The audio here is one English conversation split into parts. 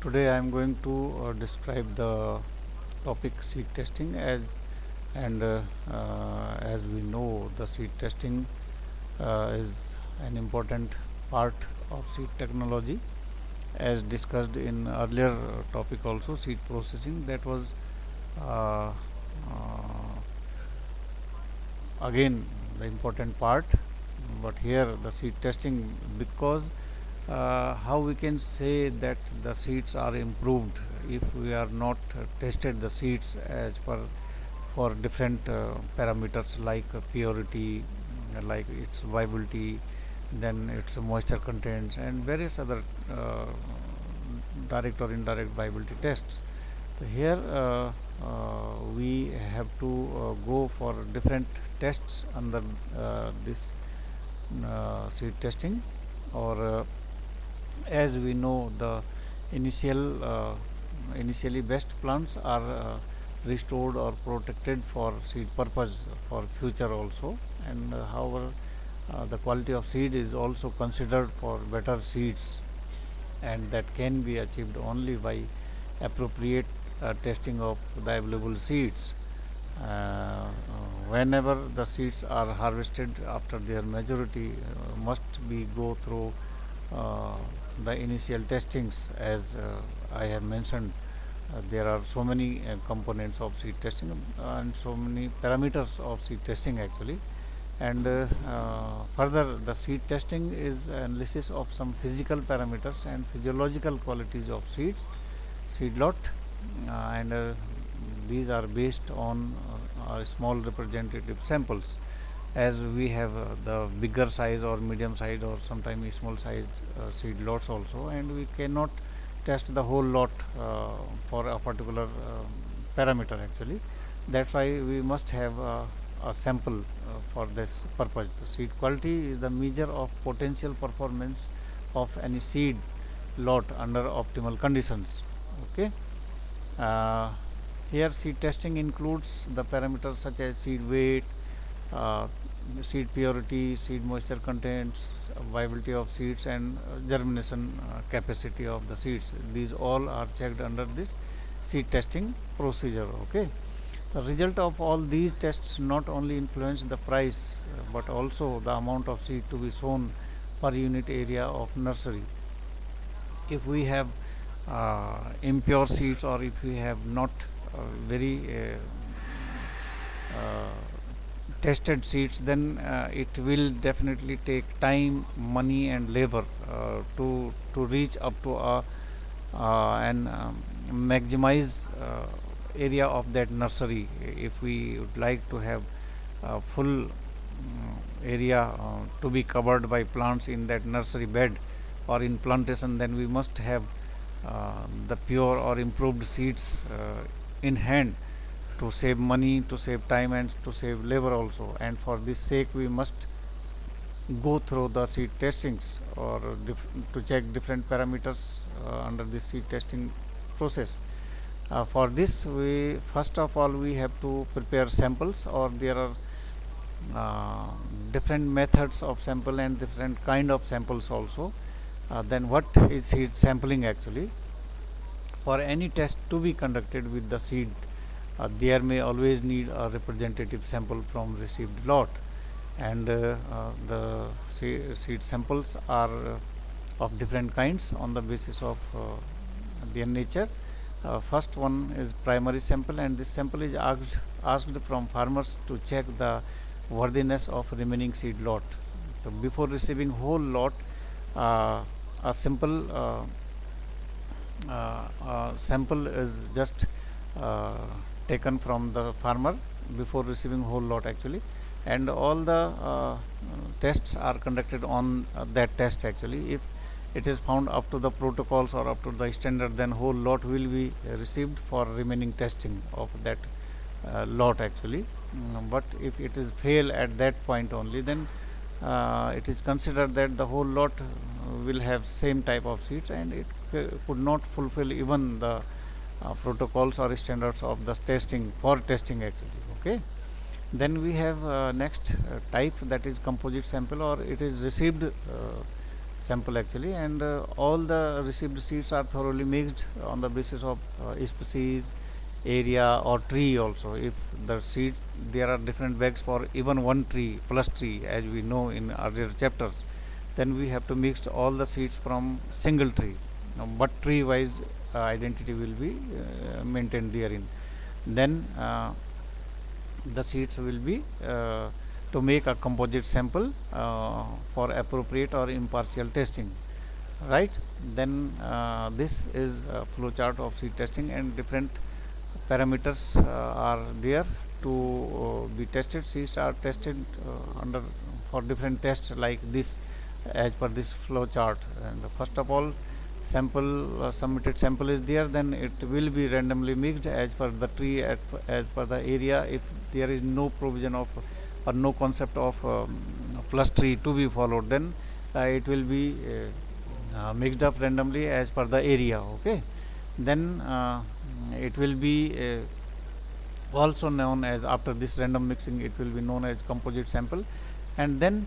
Today I am going to describe the topic seed testing as we know the seed testing is an important part of seed technology as discussed in earlier topic also seed processing that was uh, again the important part, but here the seed testing because how we can say that the seeds are improved if we are not tested the seeds as per for different parameters like purity, like its viability, then its moisture contents and various other direct or indirect viability tests. So here we have to go for different tests under this seed testing, or as we know the initially best plants are restored or protected for seed purpose for future also, and however the quality of seed is also considered for better seeds, and that can be achieved only by appropriate testing of the available seeds. Whenever the seeds are harvested after their maturity, must be go through uh, the initial testings as I have mentioned. There are so many components of seed testing and so many parameters of seed testing actually, and further the seed testing is analysis of some physical parameters and physiological qualities of seed lot, and these are based on small representative samples, as we have the bigger size or medium size or sometimes small size seed lots also, and we cannot test the whole lot for a particular parameter actually. That's why we must have a sample for this purpose. The seed quality is the measure of potential performance of any seed lot under optimal conditions. Okay. uh, Here seed testing includes the parameters such as seed weight, uh, seed purity, seed moisture contents, viability of seeds, and germination capacity of the seeds. These all are checked under this seed testing procedure. Okay. The result of all these tests not only influence the price but also the amount of seed to be sown per unit area of nursery. If we have impure seeds, or if we have not very uh, tested seeds, then it will definitely take time, money, and labor to reach up to a and maximize area of that nursery. If we would like to have full area to be covered by plants in that nursery bed or in plantation, then we must have the pure or improved seeds in hand to save money, to save time, and to save labor also. And for this sake, we must go through the seed testings, or to check different parameters under this seed testing process. For this, we first of all we have to prepare samples, or there are different methods of sample and different kind of samples also. Then what is seed sampling actually? For any test to be conducted with the seed, there may always need a representative sample from received lot, and the seed samples are of different kinds on the basis of their nature. First one is primary sample, and this sample is asked from farmers to check the worthiness of remaining seed lot. So before receiving whole lot, a simple sample is just uh, taken from the farmer before receiving whole lot actually, and all the tests are conducted on that test actually. If it is found up to the protocols or up to the standard, then whole lot will be received for remaining testing of that lot actually. But if it is fail at that point only, then it is considered that the whole lot will have same type of seeds, and it could not fulfill even the protocols or standards of the testing for testing actually. Okay. Then we have next type, that is composite sample, or it is received sample actually, and all the received seeds are thoroughly mixed on the basis of species, area or tree also. If the seed, there are different bags for even one tree plus tree, as we know in earlier chapters, then we have to mix all the seeds from single tree. But tree wise identity will be maintained therein. Then the seeds will be to make a composite sample for appropriate or impartial testing, right? Then this is a flow chart of seed testing, and different parameters are there to be tested. Seeds are tested under for different tests like this, as per this flow chart. And first of all, sample submitted sample is there, then it will be randomly mixed as per the tree, as per the area. If there is no provision of or no concept of plus tree to be followed, then it will be mixed up randomly as per the area. Okay, then it will be also known as, after this random mixing, it will be known as composite sample. And then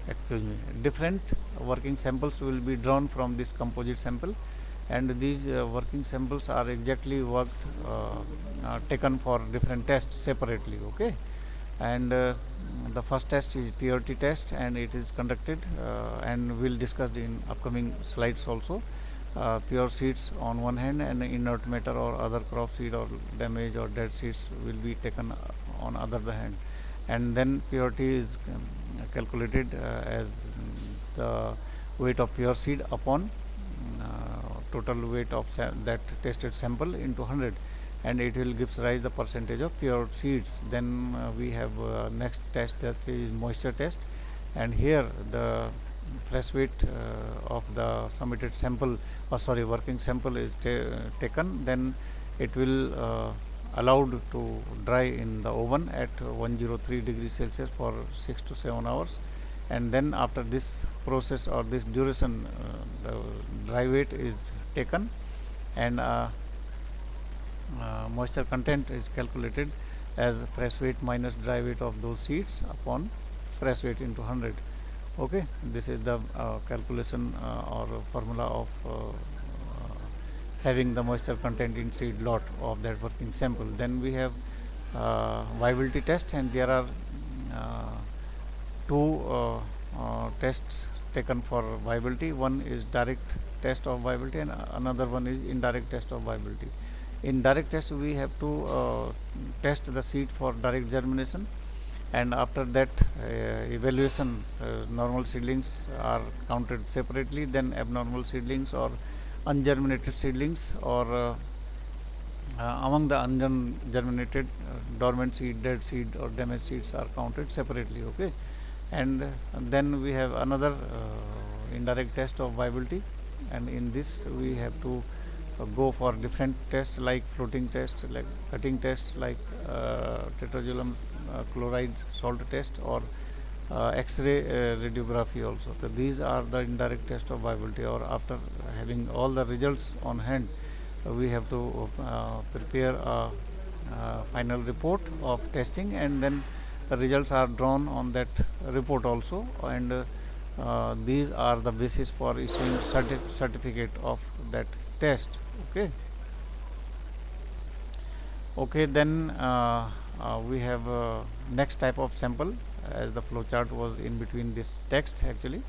excuse me, different working samples will be drawn from this composite sample, and these working samples are exactly worked taken for different tests separately. Okay, and the first test is purity test, and it is conducted and will discuss in upcoming slides also. Pure seeds on one hand, and inert matter or other crop seed or damaged or dead seeds will be taken on other hand. And then purity is calculated as the weight of pure seed upon total weight of that tested sample into 100, and it will gives rise the percentage of pure seeds. Then we have next test, that is moisture test, and here the fresh weight of the submitted sample, or sorry, working sample is taken. Then it will allowed to dry in the oven at 103 degrees Celsius for 6 to 7 hours. And then after this process or this duration, the dry weight is taken, and moisture content is calculated as fresh weight minus dry weight of those seeds upon fresh weight into 100. Okay, this is the calculation or formula of having the moisture content in seed lot of that working sample. Then we have viability test, and there are two tests taken for viability. One is direct test of viability, and another one is indirect test of viability. In direct test, we have to test the seed for direct germination, and after that evaluation, normal seedlings are counted separately, then abnormal seedlings or ungerminated seedlings, or among the ungerminated dormant seed, dead seed or damaged seeds are counted separately. Okay, and then we have another indirect test of viability, and in this we have to go for different tests like floating test, like cutting test, like tetrazolam chloride salt test, or X-ray radiography also. So these are the indirect test of viability. Or after having all the results on hand, we have to prepare a final report of testing, and then the results are drawn on that report also, and these are the basis for issuing certificate of that test. Okay. Okay, then we have next type of sample, as the flow chart was in between this text actually,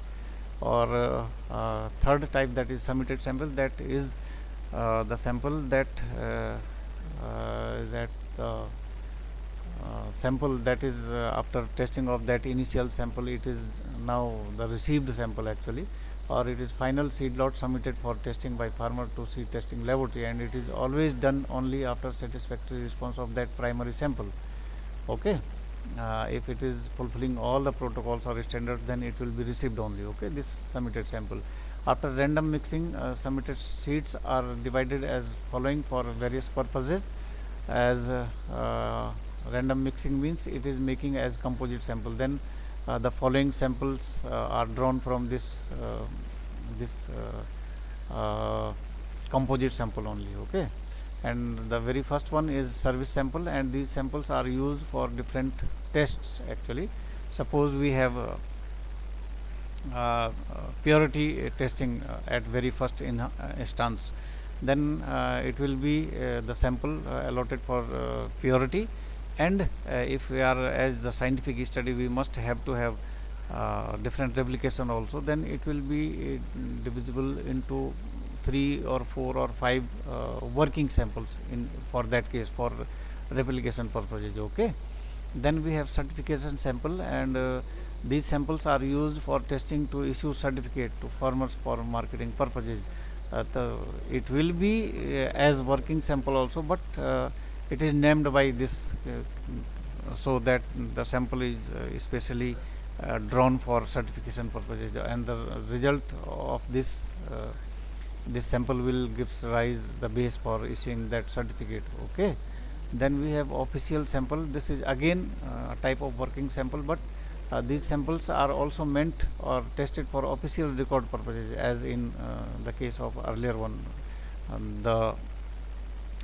or third type, that is submitted sample. That is the sample that is at the sample that is after testing of that initial sample, it is now the received sample actually, or it is final seed lot submitted for testing by farmer to seed testing laboratory, and it is always done only after satisfactory response of that primary sample. Okay, if it is fulfilling all the protocols or standards, then it will be received only. Okay, this submitted sample. After random mixing, submitted seeds are divided as following for various purposes. As random mixing means it is making as composite sample, then the following samples are drawn from this composite sample only. Okay, and the very first one is service sample, and these samples are used for different tests actually. Suppose we have purity testing at very first instance. Then it will be the sample allotted for purity, and if we are as the scientific study, we must have to have different replication also. Then it will be divisible into 3 or 4 or 5 working samples in for that case for replication purposes. Okay, then we have certification sample, and these samples are used for testing to issue certificate to farmers for marketing purposes. It will be as working sample also, but it is named by this so that the sample is especially drawn for certification purposes, and the result of this sample will gives rise the base for issuing that certificate. Okay, then we have official sample. This is again a type of working sample, but these samples are also meant or tested for official record purposes, as in the case of earlier one, the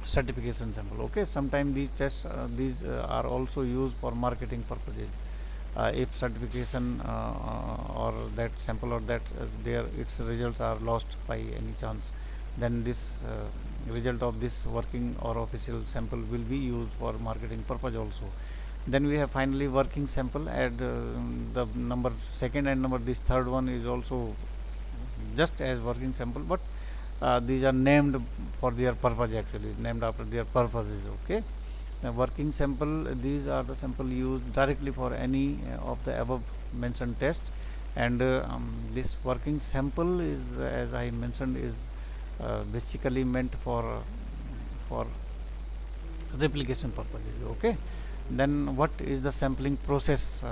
certification sample. Okay, sometimes these tests are also used for marketing purposes. If certification or that sample or that their its results are lost by any chance, then this result of this working or official sample will be used for marketing purpose also. Then we have finally working sample, and the number second and number this third one is also just as working sample, but these are named for their purpose, actually named after their purposes. Okay, the working sample, these are the sample used directly for any of the above mentioned test, and this working sample is, as I mentioned, is basically meant for replication purposes. Okay, then what is the sampling process,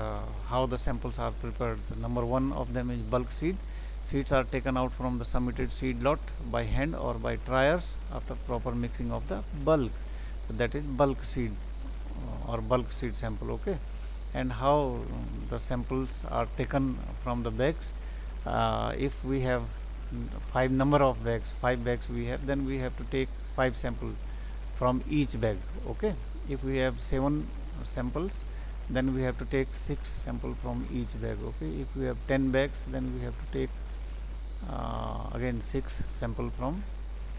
how the samples are prepared? The number one of them is bulk seed. Seeds are taken out from the submitted seed lot by hand or by triers after proper mixing of the bulk. So that is bulk seed or bulk seed sample. Okay, and how the samples are taken from the bags? If we have five bags we have, then we have to take 5 samples from each bag. Okay, if we have 7 samples, then we have to take 6 samples from each bag. Okay, if we have 10 bags, then we have to take again 6 sample from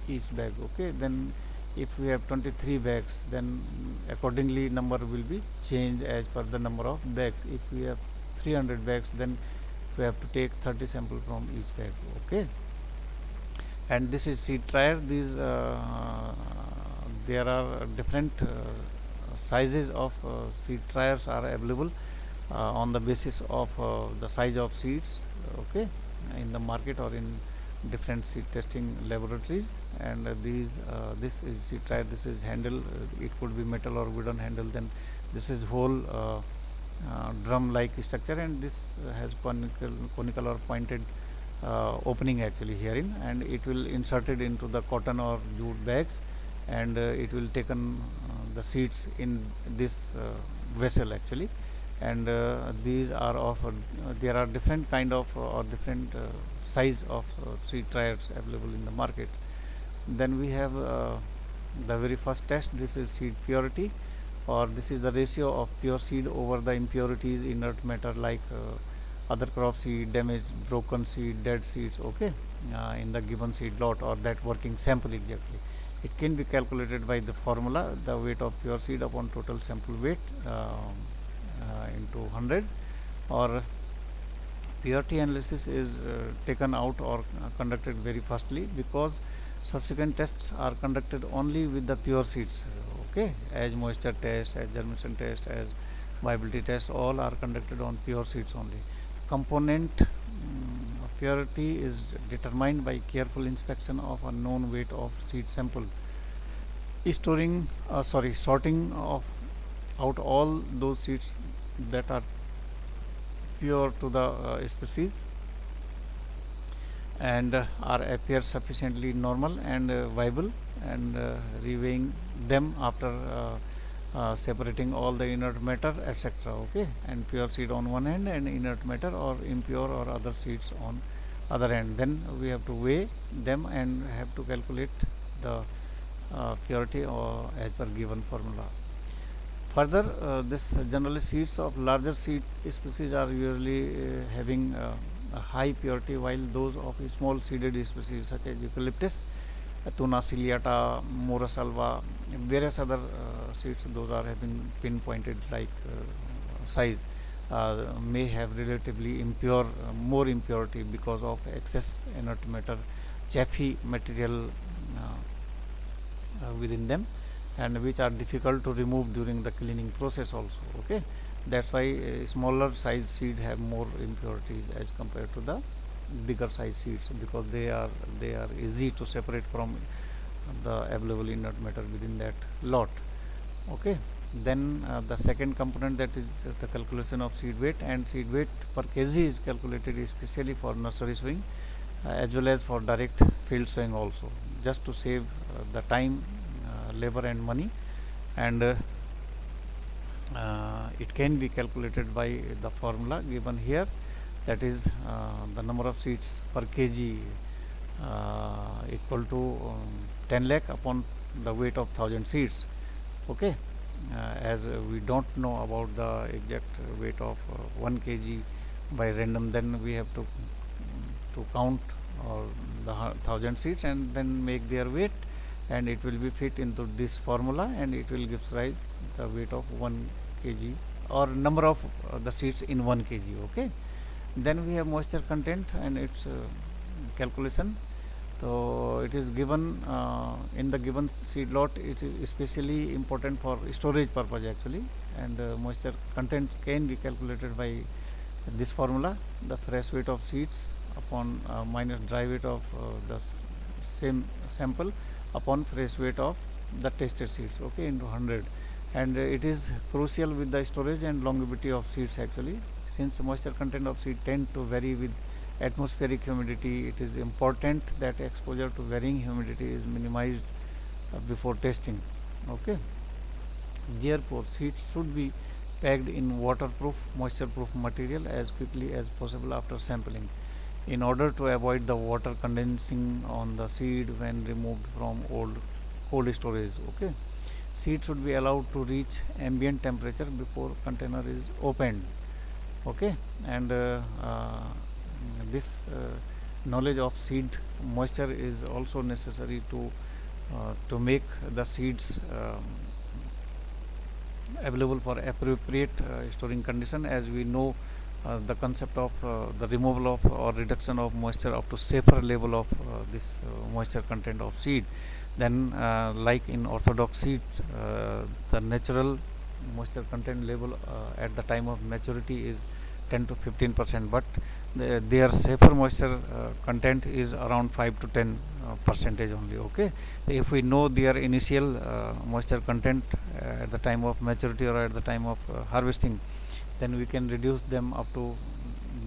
each bag. Okay, then if we have 23 bags, then accordingly number will be changed as per the number of bags. If we have 300 bags, then we have to take 30 sample from each bag. Okay, and this is seed trier. These there are different sizes of seed triers are available on the basis of the size of seeds. Okay, in the market or in different seed testing laboratories, and this is seed trier. This is handle, it could be metal or wooden handle. Then this is whole drum like structure, and this has conical or pointed opening actually herein, and it will inserted into the cotton or jute bags, and it will taken the seeds in this vessel actually, and these are of there are different kind of or different size of seed triers available in the market. Then we have the very first test. This is seed purity, or this is the ratio of pure seed over the impurities, inert matter like other crop seed, damaged, broken seed, dead seeds. Okay, in the given seed lot or that working sample exactly. It can be calculated by the formula, the weight of pure seed upon total sample weight into 100, or purity analysis is taken out or conducted very firstly, because subsequent tests are conducted only with the pure seeds. Okay, as moisture test, as germination test, as viability test, all are conducted on pure seeds only. Component purity is determined by careful inspection of a known weight of seed sample, sorting of out all those seeds that are pure to the species and appear sufficiently normal and viable, and reweighing them after separating all the inert matter, etc. Okay, and pure seed on one hand and inert matter or impure or other seeds on other end. Then we have to weigh them and have to calculate the purity or as per given formula. Further, this generally seeds of larger seed species are usually having high purity, while those of small seeded species such as eucalyptus, Tuna ciliata, Morus alba, various other seeds, those are having pinpointed like size, may have relatively impure, more impurity because of excess inert matter, chaffy material within them, and which are difficult to remove during the cleaning process also. Okay, that's why smaller size seed have more impurities as compared to the bigger size seeds, because they are easy to separate from the available inert matter within that lot. Okay, then the second component, that is the calculation of seed weight, and seed weight per kg is calculated especially for nursery sowing as well as for direct field sowing also, just to save the time, labor and money. And it can be calculated by the formula given here, that is the number of seeds per kg equal to 10 lakh upon the weight of 1000 seeds. Okay, as we don't know about the exact weight of 1 kg by random, then we have to count the 1000 seeds and then make their weight, and it will be fit into this formula, and it will give rise the weight of 1 kg or number of the seeds in 1 kg. Okay, then we have moisture content and its calculation. So it is given in the given seed lot. It is especially important for storage purpose actually, and moisture content can be calculated by this formula: the fresh weight of seeds upon minus dry weight of the same sample upon fresh weight of the tested seeds, okay, into 100. And it is crucial with the storage and longevity of seeds actually, since moisture content of seed tend to vary with atmospheric humidity. It is important that exposure to varying humidity is minimized before testing. Okay, therefore seeds should be packed in waterproof, moisture proof material as quickly as possible after sampling, in order to avoid the water condensing on the seed when removed from cold storage. Okay, seed should be allowed to reach ambient temperature before container is opened. Okay, and this knowledge of seed moisture is also necessary to make the seeds available for appropriate storing condition, as we know the concept of the removal of or reduction of moisture up to safer level of this moisture content of seed. Then like in orthodox seed, the natural moisture content level at the time of maturity is 10 to 15%, but their safer moisture content is around 5 to 10 percentage only. Okay, if we know their initial moisture content at the time of maturity or at the time of harvesting, then we can reduce them up to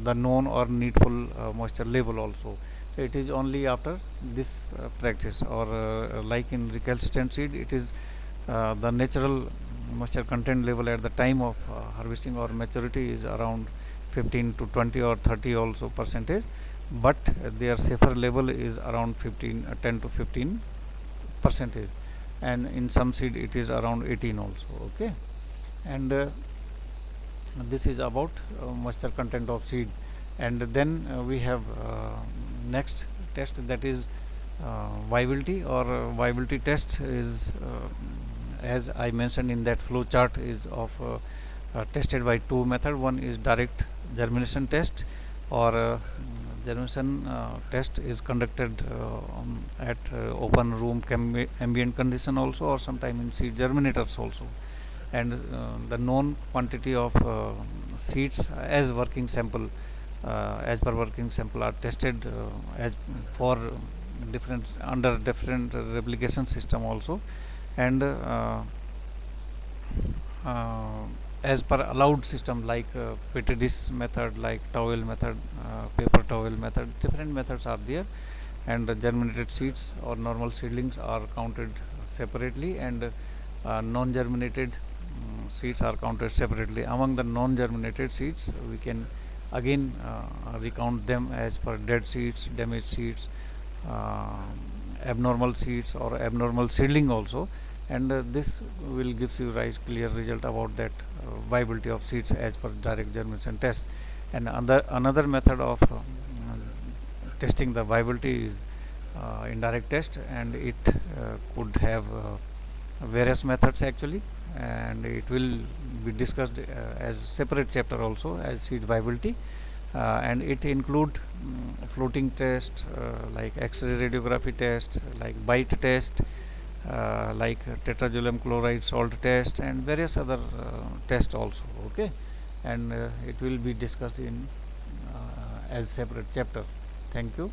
the known or needful moisture level also. So it is only after this practice, or like in recalcitrant seed, it is the natural moisture content level at the time of harvesting or maturity is around 15 to 20 or 30 also percentage, but their safer level is around 10 to 15 percentage, and in some seed it is around 18 also. Okay, and this is about moisture content of seed. And then we have next test, that is viability, or viability test is as I mentioned in that flow chart, is of tested by two method. One is direct germination test, or germination test is conducted at open room ambient condition also, or sometime in seed germinators also. And the known quantity of seeds as working sample, as per working sample, are tested as for different under different replication system also, and as per allowed system, like petri dish method, like towel method, paper towel method. Different methods are there, and germinated seeds or normal seedlings are counted separately, and non-germinated seeds are counted separately. Among the non-germinated seeds, we can again recount them as per dead seeds, damaged seeds, abnormal seeds, or abnormal seedling also, and this will gives you rise clear result about that viability of seeds as per direct germination test. And another method of testing the viability is indirect test, and it could have various methods actually, and it will be discussed as separate chapter also as seed viability, and it include floating test, like X-ray radiography test, like bite test, like tetrazolam chloride salt test, and various other tests also. Okay, and it will be discussed in as separate chapter. Thank you.